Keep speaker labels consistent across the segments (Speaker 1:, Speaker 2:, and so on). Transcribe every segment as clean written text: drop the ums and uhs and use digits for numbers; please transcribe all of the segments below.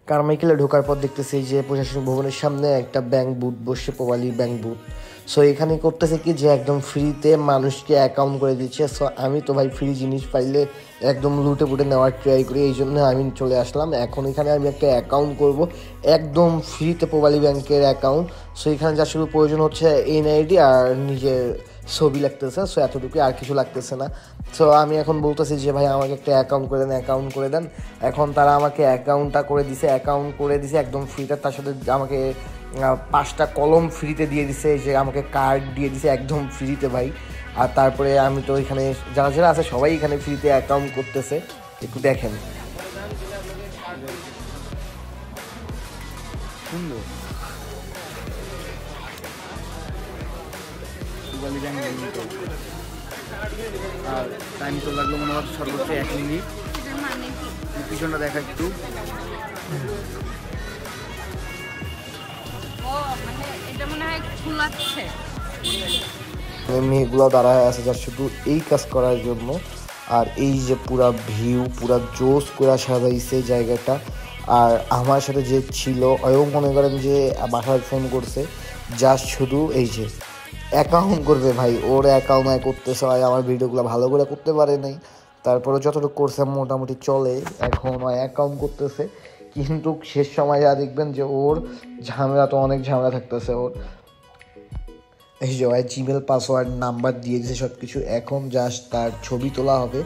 Speaker 1: কারমাইকেলে ঢোকার পর দেখতেছি যে প্রশাসনিক ভবনের সামনে একটা ব্যাংক বুথ বসে, পোবালি ব্যাংক বুথ। সো এখানে করতেছে কি যে একদম ফ্রিতে মানুষকে অ্যাকাউন্ট করে দিচ্ছে। সো আমি তো ভাই ফ্রি জিনিস পাইলে একদম লুটে পুটে নেওয়ার ট্রাই করি, এই জন্য আমি চলে আসলাম। এখন এখানে আমি একটা অ্যাকাউন্ট করব একদম ফ্রিতে, পোবালি ব্যাংকের অ্যাকাউন্ট। সো এখানে যা শুধু প্রয়োজন হচ্ছে এনআইড আর নিজের ছবি লাগতেছে। সো এতটুকুই, আর কিছু লাগতেছে না। সো আমি এখন বলতেছি যে ভাই আমাকে একটা অ্যাকাউন্ট করে দেন। এখন তারা আমাকে অ্যাকাউন্ট করে দিছে একদম ফ্রিতে। তার সাথে আমাকে 5টা কলম ফ্রিতে দিয়ে দিছে, যে আমাকে কার্ড দিয়ে দিছে একদম ফ্রিতে ভাই। আর তারপরে আমি তো এখানে যারা যারা আছে সবাই এখানে ফ্রিতে অ্যাকাউন্ট করতেছে, একটু দেখেন।
Speaker 2: সুন্দর আর টাইম তো লাগলো মনে হয় সর্বোচ্চ 1 মিনিট। পিছনটা দেখা একটু,
Speaker 1: মেয়েগুলো দাঁড়ায় আছে যা শুধু এই কাজ করার জন্য। আর এই যে পুরা ভিউ, পুরা জোস করে সাজাইছে জায়গাটা। আর আমার সাথে যে ছিল ওও মনে করেন যে বাসায় ফোন করছে, জাস্ট শুধু এই যে অ্যাকাউন্ট করবে ভাই। ওর অ্যাকাউন্ট করতেছে, হয় আমার ভিডিওগুলো ভালো করে করতে পারে নাই, তারপরে যতটুকু করছে মোটামুটি চলে। এখন অ্যাকাউন্ট করতেছে, কিন্তু শেষ সময় যা দেখবেন যে ওর ঝামেলা তো অনেক ঝামেলা থাকতেছে ওর। এই যে জিমেল পাসওয়ার্ড নাম্বার দিয়ে দিয়েছে সব কিছু। এখন জাস্ট তার ছবি তোলা হবে,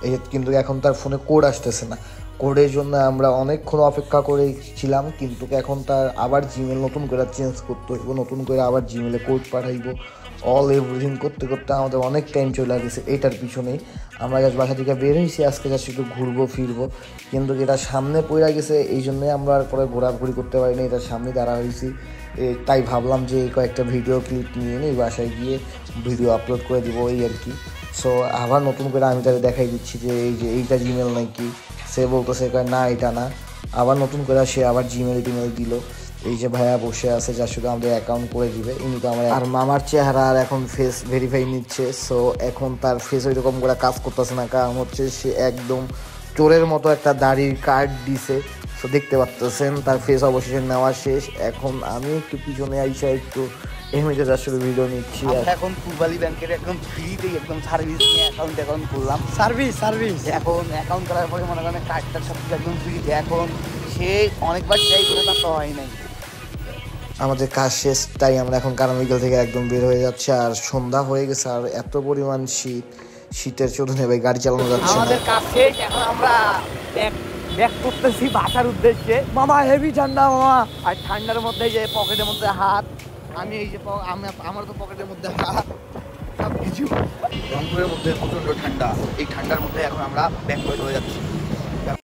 Speaker 1: এই কিন্তু এখন তার ফোনে কোড আসতেছে না। কোডের জন্য আমরা অনেকক্ষণ অপেক্ষা করেছিলাম, কিন্তু এখন তার আবার জিমেল নতুন করে চেঞ্জ করতে হইব, নতুন করে আবার জিমেলে কোড পাঠাইব। অল এভরিথিং করতে করতে আমাদের অনেক টাইম চলে গেছে এটার পিছনেই। আমরা জাস্ট বাসা থেকে বের হয়েছি, আজকে জাস্ট একটু ঘুরবো ফিরবো, কিন্তু এটা সামনে পড়ে গেছে, এই জন্যই আমরা আর পরে ঘোরাঘুরি করতে পারিনি। এটার সামনে দাঁড়া হয়েছি, তাই ভাবলাম যে কয়েকটা ভিডিও ক্লিপ নিয়ে নিই, বাসায় গিয়ে ভিডিও আপলোড করে দিব এই আর কি। সো আবার নতুন করে আমি তাদের দেখাই দিচ্ছি যে এই যে এইটা জিমেল নাকি। সে বলতেছে না এটা না, আবার নতুন করে সে আবার জিমেল টিমেল দিল। এই যে ভাইয়া বসে আছে যা শুধু আমাদের অ্যাকাউন্ট করে দিবে, ইনি তো আমার। আর মামার চেহারা আর এখন ফেস ভেরিফাই নিচ্ছে। সো এখন তার ফেস ওই রকম করে কাজ করতেছে না, কারণ হচ্ছে সে একদম চোরের মতো একটা দাড়ির কার্ড দিছে। তো দেখতে পাচ্ছেন তার ফেস অবশেষে নেওয়া শেষ। এখন আমি একটু পিছনে আইসা একটু এমনিতে আসলে ভিডিও নিচ্ছি।
Speaker 2: এখন পোবালি ব্যাংকের একদম ফ্রিতেই একদম সার্ভিস নিয়ে অ্যাকাউন্ট করলাম। সার্ভিস এখন অ্যাকাউন্ট করার পরে মনে করেন কার্ডটা সব কিছু একদম ফ্রিতে। এখন সে অনেকবার ট্রাই করে, তার তো হয় নাই।
Speaker 1: আমাদের কাজ শেষ, তাই আমরা এখন কারমাইকেল থেকে একদম বের হয়ে যাচ্ছে। আর সন্ধ্যা হয়ে গেছে, আর এত পরিমাণ শীতের চোদনে ভাই গাড়ি চালানো যাচ্ছে না।
Speaker 2: আমাদের কাজ শেষ, এখন আমরা ব্যাক করতেছি বাসার উদ্দেশ্যে। মামা হেভি ঠান্ডা মামা, আর ঠান্ডার মধ্যে যে পকেটের মধ্যে হাত, আমি এই যে আমার তো পকেটের মধ্যে হাত, সব কিছু। রংপুরের মধ্যে প্রচণ্ড ঠান্ডা, এই ঠান্ডার মধ্যে এখন আমরা ব্যাক করে চলে যাচ্ছি।